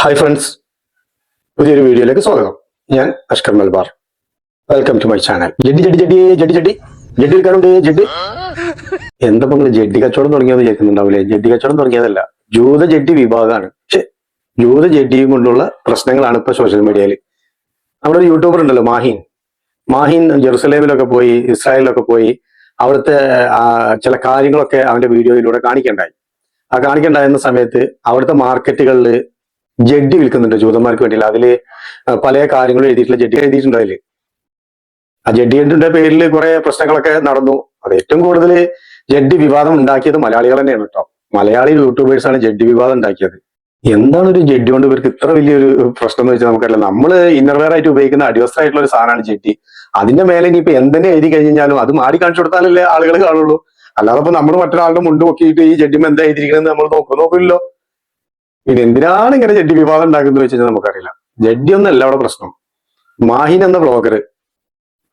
Hi friends, പുതിയൊരു വീഡിയോയിലേക്ക് സ്വാഗതം. ഞാൻ Ashkar Malabar. Welcome to my channel. ജഡ്ഡി എടുക്കാനുണ്ട്. ജഡ്ഡി എന്താ നിങ്ങൾ ജഡ്ഡി കച്ചവടം തുടങ്ങിയെന്ന് കേൾക്കുന്നുണ്ടാവില്ലേ? ജഡ്ഡി കച്ചവടം തുടങ്ങിയതല്ല, ജൂത ജഡ്ഡി വിഭാഗമാണ്. പക്ഷെ ജൂത ജഡ്ഡിയും കൊണ്ടുള്ള പ്രശ്നങ്ങളാണ് ഇപ്പൊ സോഷ്യൽ മീഡിയയിൽ. നമ്മുടെ ഒരു യൂട്യൂബർ ഉണ്ടല്ലോ, മാഹിൻ ജെറുസലേമിലൊക്കെ പോയി, ഇസ്രായേലിലൊക്കെ പോയി, അവിടുത്തെ ചില കാര്യങ്ങളൊക്കെ അവന്റെ വീഡിയോയിലൂടെ കാണിക്കണ്ടായി. ആ കാണിക്കണ്ടായിരുന്ന സമയത്ത് അവിടുത്തെ മാർക്കറ്റുകളിൽ ജഡ്ഡി വിൽക്കുന്നുണ്ട് ജൂതന്മാർക്ക് വേണ്ടിയില്ല. അതില് പല കാര്യങ്ങളും എഴുതിയിട്ടുള്ള ജഡ്ഡി എഴുതിയിട്ടുണ്ട്. അതില് ആ ജഡ്ഡിയുടെ പേരിൽ കുറെ പ്രശ്നങ്ങളൊക്കെ നടന്നു. അത് ഏറ്റവും കൂടുതൽ ജഡ്ഡി വിവാദം ഉണ്ടാക്കിയത് മലയാളികൾ തന്നെയാണ് കേട്ടോ. മലയാളി യൂട്യൂബേഴ്സാണ് ജഡ്ഡി വിവാദം ഉണ്ടാക്കിയത്. എന്താണ് ഒരു ജഡ്ഡി കൊണ്ട് ഇവർക്ക് ഇത്ര വലിയൊരു പ്രശ്നം എന്ന് വെച്ചാൽ നമുക്കറിയില്ല. നമ്മള് ഇന്നർവെയർ ആയിട്ട് ഉപയോഗിക്കുന്ന അടിവസ്ത്രമായിട്ടുള്ള ഒരു സാധനമാണ് ജഡ്ഡി. അതിന്റെ മേലെ ഇനിയിപ്പോ എന്തെങ്കിലും എഴുതി കഴിഞ്ഞാലും അത് മാറി കാണിച്ചു കൊടുത്താലല്ലേ ആളുകൾ കാണുള്ളൂ. അല്ലാതെ ഇപ്പൊ നമ്മൾ മറ്റൊരാളുടെ മുണ്ട് നോക്കിയിട്ട് ഈ ജഡ്ഡിമ എന്താ എഴുതിയിരിക്കുന്നത് നമ്മൾ നോക്കില്ലല്ലോ. പിന്നെ എന്തിനാണ് ഇങ്ങനെ ജഡ്ഡി വിവാദം ഉണ്ടാക്കുന്നത് വെച്ച് കഴിഞ്ഞാൽ നമുക്കറിയില്ല. ജഡ്ഡി ഒന്നല്ല അവിടെ പ്രശ്നം. മാഹിൻ എന്ന ബ്ലോഗർ,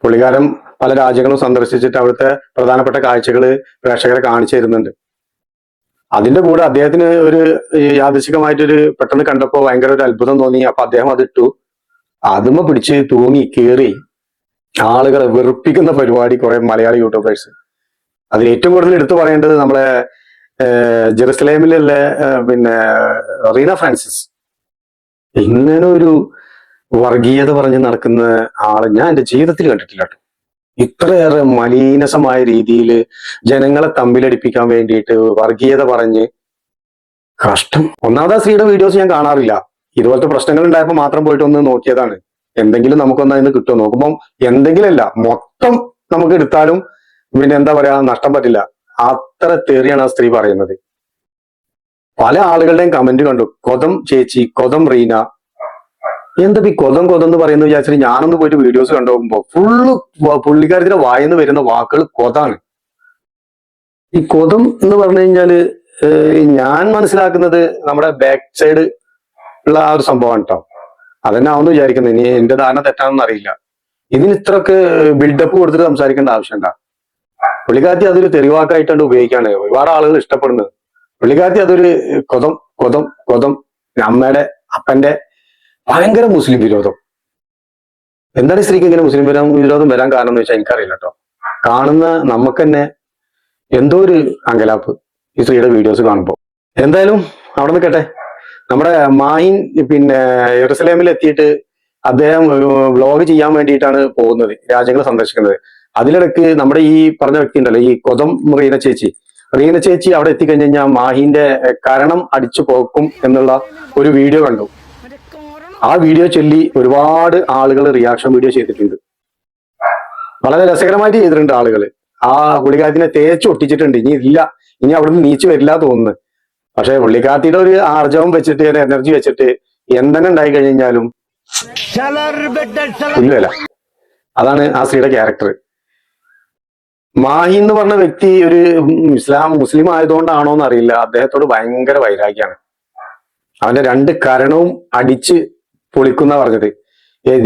പുള്ളിക്കാരൻ പല രാജ്യങ്ങളും സന്ദർശിച്ചിട്ട് അവിടുത്തെ പ്രധാനപ്പെട്ട കാഴ്ചകൾ പ്രേക്ഷകരെ കാണിച്ചു തരുന്നുണ്ട്. അതിന്റെ കൂടെ അദ്ദേഹത്തിന് ഒരു യാദൃശികമായിട്ടൊരു പെട്ടെന്ന് കണ്ടപ്പോ ഭയങ്കര ഒരു അത്ഭുതം തോന്നി. അപ്പൊ അദ്ദേഹം അതിട്ടു. അതുമ്മ പിടിച്ച് തൂങ്ങി കീറി ആളുകളെ വെറുപ്പിക്കുന്ന പരിപാടി കുറെ മലയാളി യൂട്യൂബേഴ്സ്. അതിൽ ഏറ്റവും കൂടുതൽ എടുത്തു പറയേണ്ടത് നമ്മളെ ജെറുസലേമിലുള്ള റീന ഫ്രാൻസിസ്. ഇങ്ങനെ ഒരു വർഗീയത പറഞ്ഞ് നടക്കുന്ന ആള് ഞാൻ എന്റെ ജീവിതത്തിൽ കണ്ടിട്ടില്ല കേട്ടോ. ഇത്രയേറെ മലീനസമായ രീതിയിൽ ജനങ്ങളെ തമ്മിലടിപ്പിക്കാൻ വേണ്ടിയിട്ട് വർഗീയത പറഞ്ഞ് കഷ്ടം. ഒന്നാമത് സ്ത്രീയുടെ വീഡിയോസ് ഞാൻ കാണാറില്ല. ഇതുപോലത്തെ പ്രശ്നങ്ങൾ ഉണ്ടായപ്പോൾ മാത്രം പോയിട്ട് ഒന്ന് നോക്കിയതാണ്. എന്തെങ്കിലും നമുക്കൊന്ന് അതിന് കിട്ടുമോ നോക്കുമ്പോൾ എന്തെങ്കിലും അല്ല, മൊത്തം നമുക്ക് എടുത്താലും പിന്നെ എന്താ പറയാ, നഷ്ടം പറ്റില്ല. അത്ര തെറിയാണ് ആ സ്ത്രീ പറയുന്നത്. പല ആളുകളുടെയും കമന്റ് കണ്ടു. കൊതം ചേച്ചി, കൊതം റീന. എന്താ ഈ കൊതം എന്ന് പറയുന്നത് വിചാരിച്ചിട്ട് ഞാനൊന്ന് പോയിട്ട് വീഡിയോസ് കണ്ടുപോകുമ്പോ ഫുള്ള് പുള്ളിക്കാരത്തിന്റെ വായിന്ന് വരുന്ന വാക്കുകൾ കൊതാണ്. ഈ കൊതം എന്ന് പറഞ്ഞു കഴിഞ്ഞാല് ഞാൻ മനസ്സിലാക്കുന്നത് നമ്മുടെ ബാക്ക് സൈഡ് ഉള്ള ആ ഒരു സംഭവമാണ് കേട്ടോ. അതന്നെ ആവുമെന്ന് വിചാരിക്കുന്നത്. ഇനി എന്റെ ധാരണ തെറ്റാണെന്ന് അറിയില്ല. ഇതിന് ഇത്രക്ക് ബിൽഡപ്പ് കൊടുത്തിട്ട് സംസാരിക്കേണ്ട ആവശ്യമുണ്ടാ? പുള്ളിക്കാരത്തി അതൊരു തെറിവാക്കായിട്ടാണ് ഉപയോഗിക്കാണ് ഒരുപാട് ആളുകൾ ഇഷ്ടപ്പെടുന്നത്. പുള്ളിക്കാരത്തി അതൊരു കൊതം അമ്മയുടെ അപ്പന്റെ ഭയങ്കര മുസ്ലിം വിരോധം. എന്താണ് ഈ സ്ത്രീക്ക് ഇങ്ങനെ മുസ്ലിം വിരോധം വരാൻ കാരണം എന്ന് വെച്ചാൽ എനിക്കറിയില്ല കേട്ടോ. കാണുന്ന നമുക്ക് തന്നെ എന്തോ ഒരു അങ്കലാപ്പ് ഈ സ്ത്രീയുടെ വീഡിയോസ് കാണുമ്പോൾ. എന്തായാലും അവിടെ നിൽക്കട്ടെ. നമ്മുടെ മാഹിൻ യെറുസലേമിൽ എത്തിയിട്ട് അദ്ദേഹം വ്ലോഗ് ചെയ്യാൻ വേണ്ടിയിട്ടാണ് പോകുന്നത്, രാജ്യങ്ങൾ സന്ദർശിക്കുന്നത്. അതിലിടക്ക് നമ്മുടെ ഈ പറഞ്ഞ വ്യക്തി ഉണ്ടല്ലോ, ഈ കൊതം റീന ചേച്ചി അവിടെ എത്തിക്കഴിഞ്ഞ് കഴിഞ്ഞാൽ മാഹിന്റെ കരണം അടിച്ചു പോക്കും എന്നുള്ള ഒരു വീഡിയോ കണ്ടു. ആ വീഡിയോ ചൊല്ലി ഒരുപാട് ആളുകൾ റിയാക്ഷൻ വീഡിയോ ചെയ്തിട്ടുണ്ട്. വളരെ രസകരമായിട്ട് ചെയ്തിട്ടുണ്ട് ആളുകൾ. ആ പുള്ളിക്കാരത്തിനെ തേച്ച് ഒട്ടിച്ചിട്ടുണ്ട്. ഇനി അവിടുന്ന് നീച്ചു വരില്ല തോന്നുന്നു. പക്ഷെ പുള്ളിക്കാരത്തിയുടെ ഒരു ആർജവം വെച്ചിട്ട്, ഒരു എനർജി വെച്ചിട്ട് എന്തെങ്കിലും ഉണ്ടായി കഴിഞ്ഞാലും ഇല്ലല്ല. അതാണ് ആ സ്ത്രീയുടെ ക്യാരക്ടർ. മാഹി എന്ന് പറഞ്ഞ വ്യക്തി ഒരു മുസ്ലിം ആയതുകൊണ്ടാണോ എന്ന് അറിയില്ല, അദ്ദേഹത്തോട് ഭയങ്കര വൈരാഗ്യമാണ്. അവന്റെ രണ്ട് കരണവും അടിച്ച് പൊളിക്കുന്ന പറഞ്ഞത്.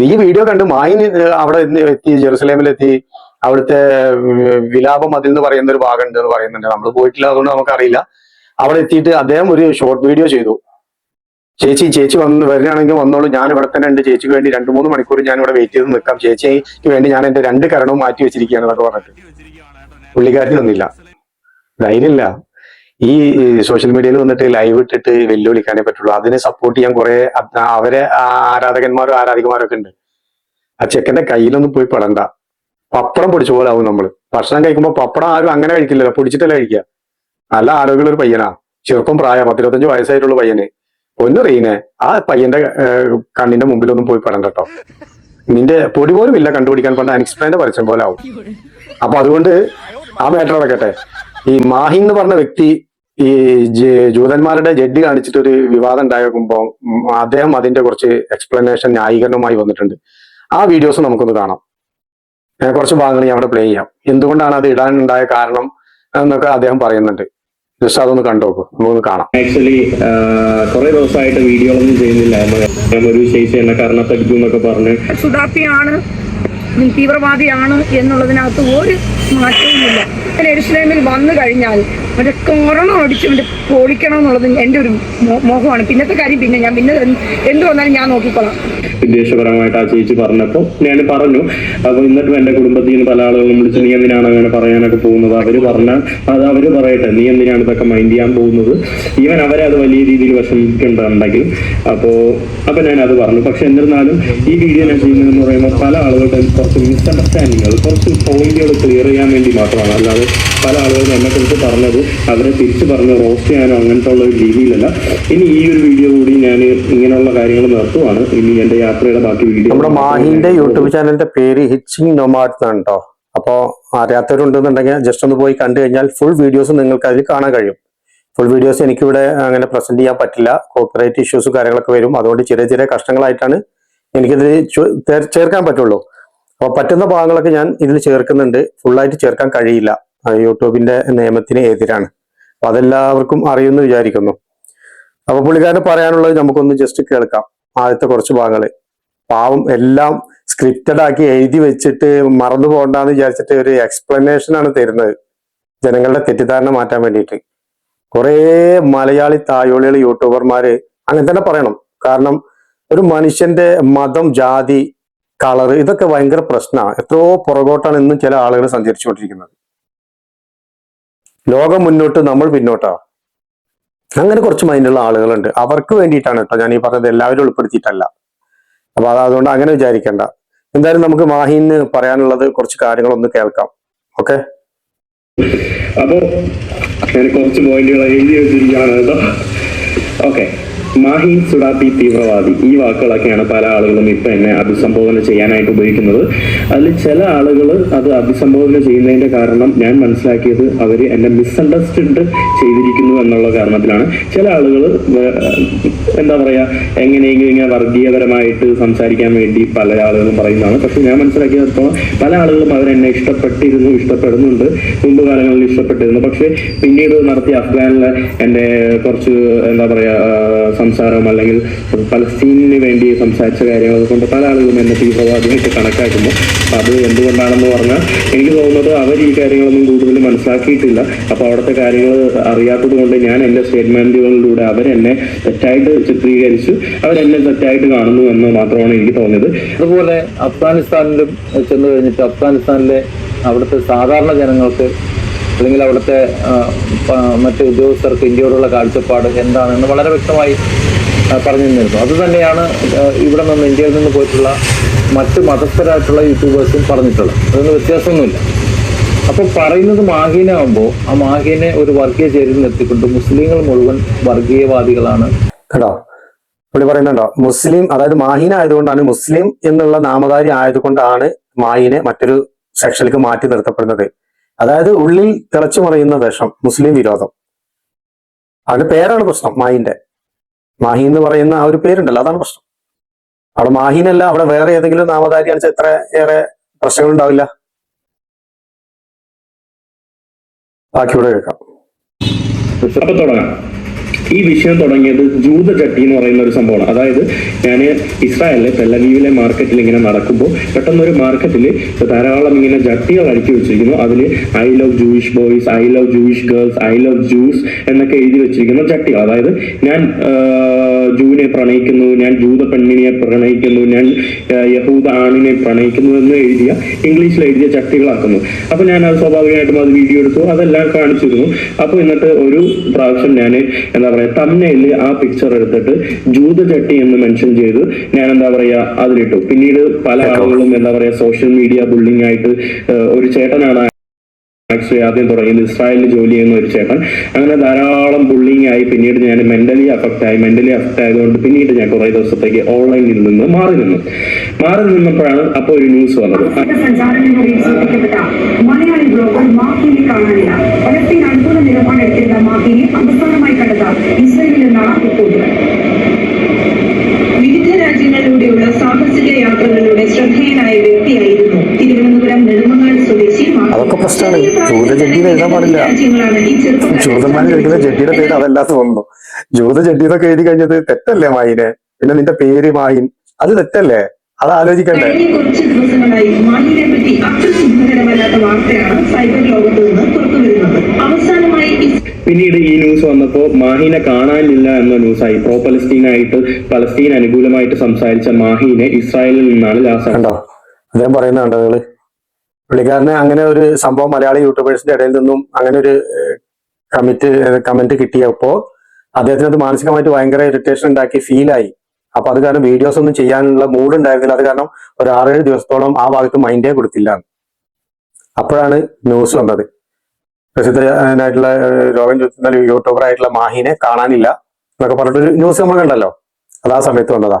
ഈ വീഡിയോ കണ്ട് മാഹിൻ അവിടെ എത്തി, ജെറുസലേമിലെത്തി. അവിടുത്തെ വിലാപ മതിൽ എന്ന് പറയുന്ന ഒരു ഭാഗം ഉണ്ട് എന്ന് പറയുന്നുണ്ട്. നമ്മൾ പോയിട്ടില്ല, അതുകൊണ്ട് നമുക്കറിയില്ല. അവിടെ എത്തിയിട്ട് അദ്ദേഹം ഒരു ഷോർട്ട് വീഡിയോ ചെയ്തു. ചേച്ചി വരികയാണെങ്കിൽ വന്നോളൂ, ഞാൻ ഇവിടെ തന്നെ ഉണ്ട്. ചേച്ചിക്ക് വേണ്ടി 2-3 മണിക്കൂർ ഞാൻ ഇവിടെ വെയിറ്റ് ചെയ്ത് നിൽക്കാം. ചേച്ചിക്ക് വേണ്ടി ഞാൻ എന്റെ 2 കരണവും മാറ്റി വെച്ചിരിക്കുകയാണ് എന്നൊക്കെ പറഞ്ഞിട്ട് പുള്ളിക്കാരത്തി തന്നില്ല. ധൈര്യമില്ല. ഈ സോഷ്യൽ മീഡിയയിൽ വന്നിട്ട് ലൈവ് ഇട്ടിട്ട് വെല്ലുവിളിക്കാനേ പറ്റുള്ളൂ. അതിനെ സപ്പോർട്ട് ചെയ്യാൻ കുറെ അവരെ ആരാധകന്മാരും ആരാധികമാരൊക്കെ ഉണ്ട്. ആ ചെക്കന്റെ കയ്യിലൊന്നും പോയി പെടണ്ട. പപ്പടം പൊടിച്ച പോലെ ആവും നമ്മള്. ഭക്ഷണം കഴിക്കുമ്പോ പപ്പടം ആരും അങ്ങനെ കഴിക്കില്ലല്ലോ, പൊടിച്ചിട്ടല്ലേ കഴിക്കുക. നല്ല ആരോഗ്യമുള്ള ഒരു പയ്യനാ, ചെറുപ്പം പ്രായം 10-25 വയസ്സായിട്ടുള്ള പയ്യന്. ഒന്ന് റീനെ, ആ പയ്യന്റെ കണ്ണിന്റെ മുമ്പിലൊന്നും പോയി പെടണ്ട കേട്ടോ. നിന്റെ പൊടി പോലും ഇല്ല കണ്ടുപിടിക്കാൻ, പണ്ട് അനിക്സ്പ്ലേന്റെ പരസ്യം പോലെ ആവും. അപ്പൊ അതുകൊണ്ട് ആ മാറ്റർ നടക്കട്ടെ. ഈ മാഹിൻ എന്ന് പറഞ്ഞ വ്യക്തി ഈ ജൂതന്മാരുടെ ജഡ്ഡി കാണിച്ചിട്ട് ഒരു വിവാദം ഉണ്ടാകുമ്പോ അദ്ദേഹം അതിന്റെ കുറച്ച് എക്സ്പ്ലനേഷൻ, ന്യായീകരണവുമായി വന്നിട്ടുണ്ട്. ആ വീഡിയോസ് നമുക്കൊന്ന് കാണാം. കുറച്ച് ഭാഗങ്ങൾ ഞാൻ അവിടെ പ്ലേ ചെയ്യാം. എന്തുകൊണ്ടാണ് അത് ഇടാനുണ്ടായ കാരണം എന്നൊക്കെ അദ്ദേഹം പറയുന്നുണ്ട്. ജസ്റ്റ് അതൊന്ന് കണ്ടോക്കൂ, നമുക്കൊന്ന് കാണാം. ആക്ച്വലി കുറെ ദിവസമായിട്ട് വീഡിയോ ഒന്നും ചെയ്യുന്നില്ല. ഒരു ശേഷി എന്നെ കർണത്തടിക്കും എന്നൊക്കെ പറഞ്ഞ് സുഡാപ്പിയാണ്, തീവ്രവാദിയാണ് എന്നുള്ളതിനകത്ത് ഒരു മാറ്റവുമില്ല. എരുസലേമിൽ വന്നു കഴിഞ്ഞാൽ മറ്റേ കൊറോണ അടിച്ച് മറ്റേ പൊളിക്കണം എന്നുള്ളത് എൻ്റെ ഒരു മോഹമാണ്. പിന്നത്തെ കാര്യം ഞാൻ പിന്നെ എന്ത് വന്നാലും ഞാൻ നോക്കിക്കോളാം. വിദ്വേഷപരമായിട്ട് ആ ചേച്ചി പറഞ്ഞപ്പോൾ ഞാൻ പറഞ്ഞു. അപ്പൊ എന്നിട്ടും എന്റെ കുടുംബത്തിൽ നിന്ന് പല ആളുകളും വിളിച്ച് നീ എന്തിനാണ് അങ്ങനെ പറയാനൊക്കെ പോകുന്നത്, അവര് പറയട്ടെ, നീ എന്തിനാണ് ഇതൊക്കെ മൈൻഡ് ചെയ്യാൻ പോകുന്നത്, ഈവൻ അവരെ അത് വലിയ രീതിയിൽ വിഷമിക്കുന്നുണ്ടെങ്കിൽ അപ്പൊ ഞാൻ അത് പറഞ്ഞു. പക്ഷെ എന്നിരുന്നാലും ഈ വീഡിയോ ഞാൻ ചെയ്യുന്നതെന്ന് പറയുമ്പോൾ പല ആളുകളുടെ കുറച്ച് മിസ്അണ്ടർസ്റ്റാൻഡിങ്ങുകൾ, കുറച്ച് പോയിന്റുകൾ ക്ലിയർ ചെയ്യാൻ വേണ്ടി മാത്രമാണ്. അല്ലാതെ പല ആളുകളും എന്നെ കുറിച്ച് പറഞ്ഞത് അവരെ തിരിച്ചു പറഞ്ഞ് റോസ്റ്റ് ചെയ്യാനോ അങ്ങനത്തെ ഉള്ള ഒരു രീതിയിലല്ല. ഇനി ഈ ഒരു വീഡിയോ കൂടി ഞാൻ ഇങ്ങനെയുള്ള കാര്യങ്ങൾ നിർത്തുവാണ്. ഇനി എന്റെ യാത്രയുടെ ബാക്കി വീഡിയോ. നമ്മുടെ മാഹിന്റെ യൂട്യൂബ് ചാനലിന്റെ പേര് ഹിച്ചിങ് നൊമാഡ് എന്നാണ് കേട്ടോ. അപ്പോ അറിയാത്തവരുണ്ടെന്നുണ്ടെങ്കിൽ ജസ്റ്റ് ഒന്ന് പോയി കണ്ടു കഴിഞ്ഞാൽ ഫുൾ വീഡിയോസ് നിങ്ങൾക്ക് അതിൽ കാണാൻ കഴിയും. ഫുൾ വീഡിയോസ് എനിക്കിവിടെ അങ്ങനെ പ്രസന്റ് ചെയ്യാൻ പറ്റില്ല, കോപ്പിറൈറ്റ് ഇഷ്യൂസും കാര്യങ്ങളൊക്കെ വരും. അതുകൊണ്ട് ചെറിയ ചെറിയ കഷ്ടങ്ങളായിട്ടാണ് എനിക്കിതിൽ ചേർക്കാൻ പറ്റുള്ളൂ. അപ്പോൾ പറ്റുന്ന ഭാഗങ്ങളൊക്കെ ഞാൻ ഇതിൽ ചേർക്കുന്നുണ്ട്. ഫുള്ളായിട്ട് ചേർക്കാൻ കഴിയില്ല, യൂട്യൂബിന്റെ നിയമത്തിന് എതിരാണ്. അപ്പൊ അതെല്ലാവർക്കും അറിയുമെന്ന് വിചാരിക്കുന്നു. അപ്പൊ പുള്ളിക്കാരന് പറയാനുള്ളത് നമുക്കൊന്ന് ജസ്റ്റ് കേൾക്കാം. ആദ്യത്തെ കുറച്ച് ഭാഗങ്ങള് പാവം എല്ലാം സ്ക്രിപ്റ്റഡ് ആക്കി എഴുതി വെച്ചിട്ട് മറന്നു പോകണ്ടെന്ന് വിചാരിച്ചിട്ട് ഒരു എക്സ്പ്ലനേഷൻ ആണ് തരുന്നത്, ജനങ്ങളുടെ തെറ്റിദ്ധാരണ മാറ്റാൻ വേണ്ടിയിട്ട്. കുറെ മലയാളി തായോളികൾ യൂട്യൂബർമാര് അങ്ങനെ തന്നെ പറയണം. കാരണം ഒരു മനുഷ്യന്റെ മതം, ജാതി, കളർ ഇതൊക്കെ ഭയങ്കര പ്രശ്നമാണ്. എത്രയോ പുറകോട്ടാണ് ഇന്നും ചില ആളുകൾ സഞ്ചരിച്ചുകൊണ്ടിരിക്കുന്നത്. ലോകം മുന്നോട്ട്, നമ്മൾ പിന്നോട്ടാ. അങ്ങനെ കുറച്ച് മൈൻഡുള്ള ആളുകളുണ്ട്. അവർക്ക് വേണ്ടിയിട്ടാണ് കേട്ടോ ഞാൻ ഈ പറഞ്ഞത്, എല്ലാവരും ഉൾപ്പെടുത്തിയിട്ടല്ല. അപ്പൊ അതുകൊണ്ട് അങ്ങനെ വിചാരിക്കേണ്ട. എന്തായാലും നമുക്ക് മാഹിന് പറയാനുള്ളത് കുറച്ച് കാര്യങ്ങളൊന്ന് കേൾക്കാം. ഓക്കെ, അപ്പോ ഞാൻ കുറച്ച് പോയിന്റുകൾ എഴുതി വെച്ചിരിക്കുകയാണ് കേട്ടോ. ഓക്കെ, മാഹി സുഡാപ്പി തീവ്രവാദി, ഈ വാക്കുകളൊക്കെയാണ് പല ആളുകളും ഇപ്പൊ എന്നെ അഭിസംബോധന ചെയ്യാനായിട്ട് ഉപയോഗിക്കുന്നത്. അതിൽ ചില ആളുകൾ അത് അഭിസംബോധന ചെയ്യുന്നതിന്റെ കാരണം ഞാൻ മനസ്സിലാക്കിയത് അവർ എന്നെ മിസ്അണ്ടർസ്റ്റാൻഡ് ചെയ്തിരിക്കുന്നു എന്നുള്ള കാരണത്തിലാണ്. ചില ആളുകൾ എന്താ പറയാ, എങ്ങനെയെങ്കിലും ഇങ്ങനെ വർഗീയപരമായിട്ട് സംസാരിക്കാൻ വേണ്ടി പല ആളുകളും പറയുന്നതാണ്. പക്ഷെ ഞാൻ മനസ്സിലാക്കിയപ്പോൾ പല ആളുകളും അവരെന്നെ ഇഷ്ടപ്പെടുന്നുണ്ട്, മുമ്പ് കാലങ്ങളിൽ ഇഷ്ടപ്പെട്ടിരുന്നു. പക്ഷെ പിന്നീട് നടത്തിയ അഫ്ഗാനിലെ എൻ്റെ കുറച്ച് എന്താ പറയാ സംസാരം, അല്ലെങ്കിൽ പലസ്തീനിന് വേണ്ടി സംസാരിച്ച കാര്യങ്ങൾ കൊണ്ട് പല ആളുകളും എന്നെ തീവ്രവാദിയായിട്ട് കണക്കാക്കുന്നു. അത് എന്തുകൊണ്ടാണെന്ന് പറഞ്ഞാൽ എനിക്ക് തോന്നുന്നത് അവർ ഈ കാര്യങ്ങളൊന്നും കൂടുതൽ മനസ്സിലാക്കിയിട്ടില്ല. അപ്പൊ അവിടുത്തെ കാര്യങ്ങൾ അറിയാത്തത് കൊണ്ട് ഞാൻ എന്റെ സ്റ്റേറ്റ്മെന്റുകളിലൂടെ അവരെന്നെ തെറ്റായിട്ട് ചിത്രീകരിച്ചു, അവരെന്നെ തെറ്റായിട്ട് കാണുന്നു എന്ന് മാത്രമാണ് എനിക്ക് തോന്നിയത്. അതുപോലെ അഫ്ഗാനിസ്ഥാനിലും ചെന്ന് കഴിഞ്ഞിട്ട് അഫ്ഗാനിസ്ഥാനിലെ അവിടുത്തെ സാധാരണ ജനങ്ങൾക്ക് അല്ലെങ്കിൽ അവിടുത്തെ മറ്റ് ഉദ്യോഗസ്ഥർക്ക് ഇന്ത്യയോടുള്ള കാഴ്ചപ്പാട് എന്താണെന്ന് വളരെ വ്യക്തമായി പറഞ്ഞു തന്നിരുന്നു. അത് തന്നെയാണ് ഇവിടെ നിന്ന്, ഇന്ത്യയിൽ നിന്ന് പോയിട്ടുള്ള മറ്റ് മതസ്ഥരായിട്ടുള്ള യൂട്യൂബേഴ്സും പറഞ്ഞിട്ടുള്ളത്. അതൊന്നും വ്യത്യാസമൊന്നുമില്ല. അപ്പോൾ പറയുന്നത് മാഹീനാകുമ്പോൾ ആ മാഹീനെ ഒരു വർഗീയ ചേരിയിൽ നിർത്തിക്കൊണ്ട് മുസ്ലിങ്ങൾ മുഴുവൻ വർഗീയവാദികളാണ് കേട്ടോ. പുള്ളി പറയുന്നുണ്ടോ, മുസ്ലിം, അതായത് മാഹീന ആയതുകൊണ്ടാണ്, മുസ്ലിം എന്നുള്ള നാമധാരി ആയതുകൊണ്ടാണ് മാഹീനെ മറ്റൊരു സെക്ഷനിലേക്ക് മാറ്റി നിർത്തപ്പെടുന്നത്. അതായത് ഉള്ളിൽ തിളച്ചു മറിയുന്ന വിഷം, മുസ്ലിം വിരോധം. അതിന്റെ പേരാണ് പ്രശ്നം. മാഹി എന്ന് പറയുന്ന ആ ഒരു പേരുണ്ടല്ലോ, അതാണ് പ്രശ്നം. അവിടെ മാഹീനല്ല, അവിടെ വേറെ ഏതെങ്കിലും നാമധാരിയാണ് എത്ര ഏറെ പ്രശ്നങ്ങൾ ഉണ്ടാവില്ല. ബാക്കിയൂടെ കേൾക്കാം. അപ്പൊ തുടങ്ങാം. ഈ വിഷയം തുടങ്ങിയത് ജൂതചട്ടി എന്ന് പറയുന്ന ഒരു സംഭവമാണ്. അതായത് ഞാൻ ഇസ്രായേലിലെ തെല്ലവീവിലെ മാർക്കറ്റിൽ ഇങ്ങനെ നടക്കുമ്പോൾ പെട്ടെന്ന് ഒരു മാർക്കറ്റിൽ ധാരാളം ഇങ്ങനെ ജട്ടികൾ അടുക്കി വെച്ചിരിക്കുന്നു. അതിൽ I love Jewish boys, I love Jewish girls, I love juice എന്നൊക്കെ എഴുതി വെച്ചിരിക്കുന്ന ജട്ടികൾ. അതായത് ഞാൻ ജൂവിനെ പ്രണയിക്കുന്നു, ഞാൻ ജൂത പെണ്ണിനെ പ്രണയിക്കുന്നു, ഞാൻ യഹൂദ ആണിനെ പ്രണയിക്കുന്നു എന്ന് എഴുതിയ, ഇംഗ്ലീഷിൽ എഴുതിയ ചട്ടികളാക്കുന്നു. അപ്പൊ ഞാൻ അത് സ്വാഭാവികമായിട്ടും അത് വീഡിയോ എടുത്തു, അതെല്ലാം കാണിച്ചിരുന്നു. അപ്പൊ എന്നിട്ട് ഒരു പ്രാവശ്യം ഞാൻ എന്താ പറയാ തംബ്നെയില് ആ പിക്ചർ എടുത്തിട്ട് ജൂതചട്ടി എന്ന് മെൻഷൻ ചെയ്ത് ഞാൻ എന്താ പറയാ അതിലിട്ടു. പിന്നീട് പല ആളുകളും എന്താ പറയാ സോഷ്യൽ മീഡിയ ബുള്ളിങ് ആയിട്ട്, ഒരു ചേട്ടനാണ് ആക്ച്വലി ആദ്യം തുടങ്ങിയത്, ഇസ്രായേലിൽ ജോലി ചെയ്യുന്ന ഒരു ചേട്ടൻ, അങ്ങനെ ധാരാളം ബുള്ളിങ് ആയി. പിന്നീട് ഞാൻ മെന്റലി അഫക്റ്റ് ആയതുകൊണ്ട് പിന്നീട് ഞാൻ കുറെ ദിവസത്തേക്ക് ഓൺലൈനിൽ നിന്ന് മാറി നിന്നപ്പോഴാണ് അപ്പോൾ ഒരു ന്യൂസ് വന്നത്. മലയാളി ബ്ലോഗർ മാഹിനെ കാണാനില്ല. പലസ്തീൻ അനുകൂല നിലപാടെടുത്തിരുന്ന മാഹിനെ അവസാനമായി കണ്ടത് ഇസ്രായേലിൽ നിന്നാണ് റിപ്പോർട്ടുകൾ. വിവിധ രാജ്യങ്ങളിലൂടെയുള്ള സാഹസിക യാത്രകളിലൂടെ ശ്രദ്ധേയനായ വ്യക്തിയായിരുന്നു തിരുവനന്തപുരം നെടുമങ്ങാട് സ്വദേശി. അതൊക്കെ പ്രശ്നമാണ്. ജൂതചട്ടിയിൽ എഴുതാൻ പാടില്ല. ജൂതന്മാര് കഴിക്കുന്ന ചെട്ടിയുടെ പേര് അതല്ലാതെ തോന്നുന്നു. ജൂതചട്ടിന്നൊക്കെ എഴുതി കഴിഞ്ഞത് തെറ്റല്ലേ മാഹിനെ? പിന്നെ നിന്റെ പേര് മാഹിൻ, അത് തെറ്റല്ലേ? അത് ആലോചിക്കണ്ടേ? കുറച്ച് ദിവസങ്ങളായി മാഹിനെ പറ്റി അത്ര സുഖകരമല്ലാത്ത വാർത്തയാണ് സൈബർ ലോകത്ത് നിന്ന് അവസാനമായി പിന്നീട് ഈ ന്യൂസ് വന്നപ്പോൾ മാഹിനെ കാണാനില്ല എന്ന ന്യൂസായി. പ്രോ പലസ്തീനായിട്ട് പലസ്തീൻ അനുകൂലമായിട്ട് സംസാരിച്ച മാഹിനെ ഇസ്രായേലിൽ നിന്നാണ് ലാസ്റ്റ്. കണ്ടോ അദ്ദേഹം പറയുന്ന കണ്ടോ നിങ്ങള്? പുള്ളിക്കാരന് അങ്ങനെ ഒരു സംഭവം മലയാളി യൂട്യൂബേഴ്സിന്റെ ഇടയിൽ നിന്നും അങ്ങനെ ഒരു കമന്റ് കിട്ടിയപ്പോ അദ്ദേഹത്തിന് അത് മാനസികമായിട്ട് ഭയങ്കര ഇറിറ്റേഷൻ ഉണ്ടാക്കി ഫീലായി. അപ്പൊ അത് കാരണം വീഡിയോസ് ഒന്നും ചെയ്യാനുള്ള മൂഡ് ഉണ്ടായിരുന്നില്ല. അത് കാരണം ഒരു 6-7 ദിവസത്തോളം ആ ഭാഗത്ത് മൈൻഡേ കൊടുത്തില്ല. അപ്പോഴാണ് ന്യൂസ് വന്നത്. പ്രസിദ്ധനായിട്ടുള്ള രോഗം ചുറ്റുന്ന യൂട്യൂബർ ആയിട്ടുള്ള മാഹിനെ കാണാനില്ല എന്നൊക്കെ പറഞ്ഞിട്ടൊരു ന്യൂസ് നമ്മൾ കണ്ടല്ലോ. അത് ആ സമയത്ത് വന്നതാ.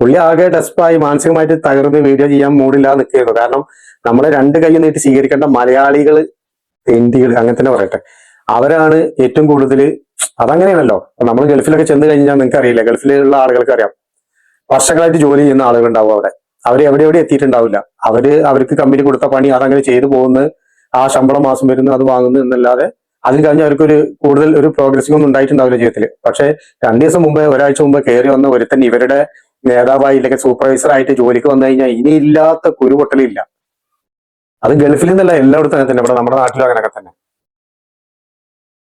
പുള്ളി ആകെ ഡെസ്പായി മാനസികമായിട്ട് തകർന്ന് വീഡിയോ ചെയ്യാൻ മൂടില്ലാതെ നിൽക്കുകയായിരുന്നു. കാരണം നമ്മളെ 2 കൈ നീട്ടി സ്വീകരിക്കേണ്ട മലയാളികൾ, ഇന്ത്യകൾ, അങ്ങനെ തന്നെ പറയട്ടെ, അവരാണ് ഏറ്റവും കൂടുതൽ. അതങ്ങനെയാണല്ലോ. നമ്മൾ ഗൾഫിലൊക്കെ ചെന്ന് കഴിഞ്ഞാൽ നിങ്ങൾക്ക് അറിയില്ല, ഗൾഫിലുള്ള ആളുകൾക്ക് അറിയാം, വർഷങ്ങളായിട്ട് ജോലി ചെയ്യുന്ന ആളുകൾ ഉണ്ടാവും അവിടെ. അവർ എവിടെ എത്തിയിട്ടുണ്ടാവില്ല. അവർക്ക് കമ്പനി കൊടുത്ത പണി അതങ്ങനെ ചെയ്തു പോകുന്നു, ആ ശമ്പളം മാസം വരുന്നു, അത് വാങ്ങുന്നു എന്നല്ലാതെ അതിൽ കഴിഞ്ഞ് അവർക്കൊരു കൂടുതൽ ഒരു പ്രോഗ്രസിംഗ് ഒന്നും ഉണ്ടായിട്ടുണ്ടാവില്ല ജീവിതത്തിൽ. പക്ഷെ 2 ദിവസം മുമ്പേ, ഒരാഴ്ച മുമ്പേ കയറി വന്ന ഒരുത്തൻ ഇവരുടെ നേതാവായി ഇല്ലെങ്കിൽ സൂപ്പർവൈസർ ആയിട്ട് ജോലിക്ക് വന്നു കഴിഞ്ഞാൽ ഇനി ഇല്ലാത്ത കുരുപൊട്ടലില്ല. അത് ഗൾഫിൽ നിന്നല്ല, എല്ലായിടത്തും അങ്ങനെ തന്നെ. ഇവിടെ നമ്മുടെ നാട്ടിലും അങ്ങനെയൊക്കെ തന്നെ.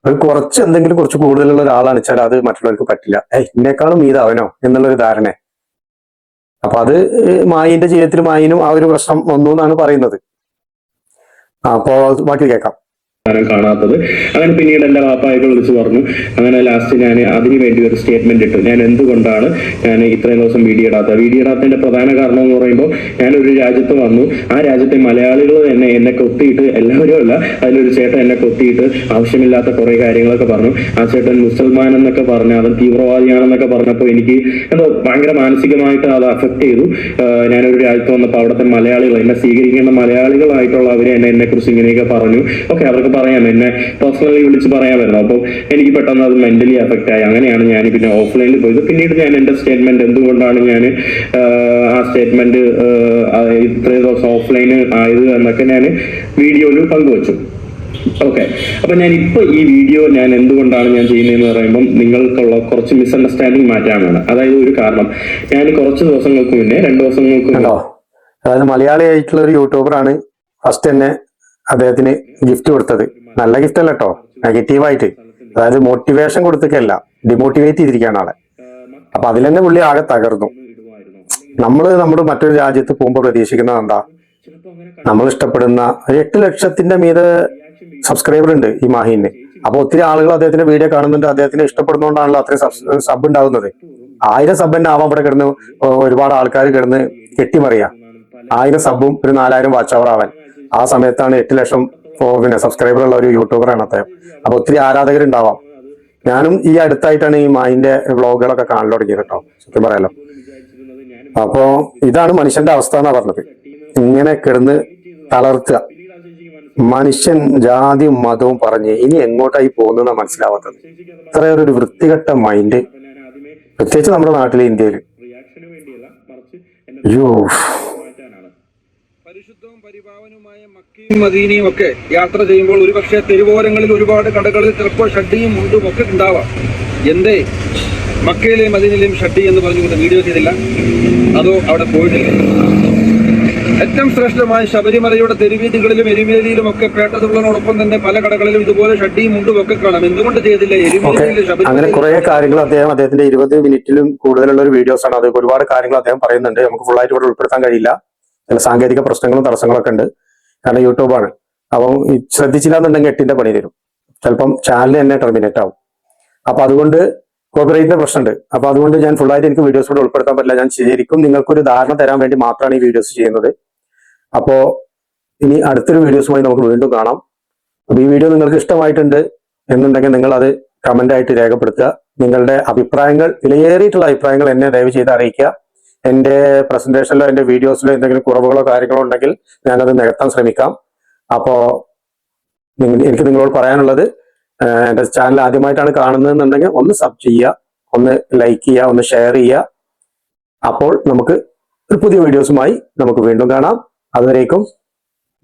ഒരു കുറച്ച് എന്തെങ്കിലും കുറച്ച് കൂടുതലുള്ള ഒരാളാണ് വെച്ചാൽ അത് മറ്റുള്ളവർക്ക് പറ്റില്ല. ഇന്നേക്കാളും മീത അവനോ എന്നുള്ളൊരു ധാരണ. അപ്പൊ അത് മായിന്റെ ജീവിതത്തിൽ മായിനും ആ ഒരു പ്രശ്നം വന്നു എന്നാണ് പറയുന്നത്. അപ്പോ ബാക്കി കേൾക്കാം. കാണാത്തത്. അങ്ങനെ പിന്നീട് എന്റെ വാപ്പായൊക്കെ വിളിച്ച് പറഞ്ഞു. അങ്ങനെ ലാസ്റ്റ് ഞാൻ അതിന് വേണ്ടി ഒരു സ്റ്റേറ്റ്മെന്റ് ഇട്ടു. ഞാൻ എന്തുകൊണ്ടാണ് ഞാൻ ഇത്രയും ദിവസം വീഡിയോ ഇടാത്തതിന്റെ പ്രധാന കാരണം എന്ന് പറയുമ്പോൾ, ഞാനൊരു രാജ്യത്ത് വന്നു, ആ രാജ്യത്തെ മലയാളികൾ തന്നെ എന്നെ കൊത്തിയിട്ട്, എല്ലാവരും അല്ല, അതിലൊരു ചേട്ടൻ എന്നെ കൊത്തിയിട്ട് ആവശ്യമില്ലാത്ത കുറെ കാര്യങ്ങളൊക്കെ പറഞ്ഞു. ആ ചേട്ടൻ മുസൽമാൻ എന്നൊക്കെ പറഞ്ഞു, അവൻ തീവ്രവാദിയാണെന്നൊക്കെ പറഞ്ഞപ്പോൾ എനിക്ക് എന്തോ ഭയങ്കര മാനസികമായിട്ട് അത് അഫക്ട് ചെയ്തു. ഞാനൊരു രാജ്യത്ത് വന്നപ്പോൾ അവിടുത്തെ മലയാളികൾ, എന്നെ സ്വീകരിക്കേണ്ട മലയാളികളായിട്ടുള്ളവരെ എന്നെ കുറിച്ച് ഇങ്ങനെയൊക്കെ പറഞ്ഞു. ഓക്കെ, അവർക്ക് പറയാം, എന്നെ പേഴ്സണലി വിളിച്ച് പറയാമായിരുന്നു. അപ്പോൾ എനിക്ക് പെട്ടെന്ന് അത് മെന്റലി അഫക്റ്റ് ആയി. അങ്ങനെയാണ് ഞാൻ പിന്നെ ഓഫ്ലൈനിൽ പോയത്. പിന്നീട് ഞാൻ എന്റെ സ്റ്റേറ്റ്മെന്റ്, എന്തുകൊണ്ടാണ് ഞാൻ ആ സ്റ്റേറ്റ്മെന്റ് ഇത്രയും ദിവസം ഓഫ്ലൈൻ ആയത് എന്നൊക്കെ ഞാൻ വീഡിയോയിൽ പങ്കുവച്ചു. ഓക്കെ, അപ്പൊ ഞാൻ ഇപ്പൊ ഈ വീഡിയോ ഞാൻ എന്തുകൊണ്ടാണ് ഞാൻ ചെയ്യുന്നതെന്ന് പറയുമ്പോൾ, നിങ്ങൾക്കുള്ള കുറച്ച് മിസ്അണ്ടർസ്റ്റാൻഡിങ് മാറ്റാനാണ്. അതായത് ഒരു കാരണം, ഞാൻ കുറച്ച് ദിവസങ്ങൾക്ക് മുന്നേ, 2 ദിവസങ്ങൾക്ക് മുന്നേ, അതായത് മലയാളിയായിട്ടുള്ള ഒരു യൂട്യൂബറാണ് ഫസ്റ്റ് തന്നെ അദ്ദേഹത്തിന് ഗിഫ്റ്റ് കൊടുത്തത്. നല്ല ഗിഫ്റ്റ് അല്ല കേട്ടോ, നെഗറ്റീവായിട്ട്, അതായത് മോട്ടിവേഷൻ കൊടുത്തിട്ടല്ല, ഡിമോട്ടിവേറ്റ് ചെയ്തിരിക്കുകയാണ് ആളെ. അപ്പൊ അതിൽ തന്നെ പുള്ളി ആകെ തകർന്നു. നമ്മുടെ മറ്റൊരു രാജ്യത്ത് പോകുമ്പോൾ പ്രതീക്ഷിക്കുന്നത് എന്താ? നമ്മൾ ഇഷ്ടപ്പെടുന്ന 8 ലക്ഷത്തിന്റെ മീതെ സബ്സ്ക്രൈബർ ഉണ്ട് ഈ മാഹിന്. അപ്പൊ ഒത്തിരി ആളുകൾ അദ്ദേഹത്തിന്റെ വീഡിയോ കാണുന്നുണ്ട്, അദ്ദേഹത്തിന് ഇഷ്ടപ്പെടുന്നതുകൊണ്ടാണല്ലോ അത്രയും സബ് ഉണ്ടാവുന്നത്. 1000 സബ് തന്നെ ആവാൻ ഇവിടെ കിടന്ന് ഒരുപാട് ആൾക്കാർ കിടന്ന് കെട്ടിമറിയാം. 1000 സബും ഒരു 4000 വാച്ച് അവർ ആവാൻ. ആ സമയത്താണ് 8 ലക്ഷം പിന്നെ സബ്സ്ക്രൈബർ ഉള്ള ഒരു യൂട്യൂബറാണ് അദ്ദേഹം. അപ്പൊ ഒത്തിരി ആരാധകരുണ്ടാവാം. ഞാനും ഈ അടുത്തായിട്ടാണ് ഈ മായിന്റെ വ്ളോഗുകളൊക്കെ കാണാൻ തുടങ്ങിയത് കേട്ടോ, സത്യം പറയാലോ. അപ്പോ ഇതാണ് മനുഷ്യന്റെ അവസ്ഥ എന്നാ പറഞ്ഞത്. ഇങ്ങനെ കിടന്ന് തളർത്തുക. മനുഷ്യൻ ജാതിയും മതവും പറഞ്ഞ് ഇനി എങ്ങോട്ടായി പോകുന്ന മനസ്സിലാവാത്തത്. ഇത്രയൊരു വൃത്തികെട്ട മൈൻഡ്, പ്രത്യേകിച്ച് നമ്മുടെ നാട്ടിലെ ഇന്ത്യയിൽ. അയ്യോ, പരിശുദ്ധവും പരിപാവനവുമായ മക്കയും മദീനയും ഒക്കെ യാത്ര ചെയ്യുമ്പോൾ ഒരുപക്ഷെ തെരുവോരങ്ങളിൽ ഒരുപാട് കടകളിൽ ചിലപ്പോൾ ഷഡ്ഡിയും മുണ്ടും ഒക്കെ ഉണ്ടാവാം. എന്തേ മക്കയിലെയും മദീനയിലെയും ഷഡ്ഡി എന്ന് പറഞ്ഞുകൊണ്ട് വീഡിയോ ചെയ്തില്ല? അതോ അവിടെ പോയിട്ടില്ല? ഏറ്റവും ശ്രേഷ്ഠമായ ശബരിമലയുടെ തെരുവീതികളിലും എരുമേലിയിലും ഒക്കെ പേട്ടതുള്ളതിനോടൊപ്പം തന്നെ പല കടകളിലും ഇതുപോലെ ഷഡ്ഡിയും മുണ്ടും ഒക്കെ കാണാം. എന്തുകൊണ്ട് ചെയ്തില്ല? അങ്ങനെ കുറെ കാര്യങ്ങൾ അദ്ദേഹത്തിന്റെ 20 മിനിറ്റിലും കൂടുതലുള്ള ഒരു വീഡിയോസ് ആണ്. അത് ഒരുപാട് കാര്യങ്ങൾ അദ്ദേഹം പറയുന്നുണ്ട്. നമുക്ക് ഫുള്ളായിട്ട് ഇവിടെ ഉൾപ്പെടുത്താൻ കഴിയില്ല. ചില സാങ്കേതിക പ്രശ്നങ്ങളും തടസ്സങ്ങളൊക്കെ ഉണ്ട്. കാരണം യൂട്യൂബാണ്. അപ്പം ശ്രദ്ധിച്ചില്ല എന്നുണ്ടെങ്കിൽ 8ന്റെ പണി തരും. ചിലപ്പം ചാനൽ തന്നെ ടെർമിനേറ്റ് ആവും. അപ്പൊ അതുകൊണ്ട് കോപ്പിറൈറ്റിന്റെ പ്രശ്നമുണ്ട്. അപ്പൊ അതുകൊണ്ട് ഞാൻ ഫുള്ളായിട്ട് എനിക്ക് വീഡിയോസ് കൂടെ ഉൾപ്പെടുത്താൻ പറ്റില്ല. ഞാൻ ശരിക്കും നിങ്ങൾക്കൊരു ധാരണ തരാൻ വേണ്ടി മാത്രമാണ് ഈ വീഡിയോസ് ചെയ്യുന്നത്. അപ്പോ ഇനി അടുത്തൊരു വീഡിയോസുമായി നമുക്ക് വീണ്ടും കാണാം. അപ്പൊ ഈ വീഡിയോ നിങ്ങൾക്ക് ഇഷ്ടമായിട്ടുണ്ട് എന്നുണ്ടെങ്കിൽ നിങ്ങൾ അത് കമന്റ് ആയിട്ട് രേഖപ്പെടുത്തുക. നിങ്ങളുടെ അഭിപ്രായങ്ങൾ, വിലയേറിയിട്ടുള്ള അഭിപ്രായങ്ങൾ എന്നെ ദയവ് ചെയ്ത് അറിയിക്കുക. എന്റെ പ്രസന്റേഷനിലോ എന്റെ വീഡിയോസിലോ എന്തെങ്കിലും കുറവുകളോ കാര്യങ്ങളോ ഉണ്ടെങ്കിൽ ഞാനത് നികത്താൻ ശ്രമിക്കാം. അപ്പോ എനിക്ക് നിങ്ങളോട് പറയാനുള്ളത്, എന്റെ ചാനൽ ആദ്യമായിട്ടാണ് കാണുന്നതെന്നുണ്ടെങ്കിൽ ഒന്ന് സബ് ചെയ്യുക, ഒന്ന് ലൈക്ക് ചെയ്യുക, ഒന്ന് ഷെയർ ചെയ്യുക. അപ്പോൾ നമുക്ക് ഒരു പുതിയ വീഡിയോസുമായി നമുക്ക് വീണ്ടും കാണാം. അതുവരേക്കും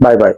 ബൈ ബൈ.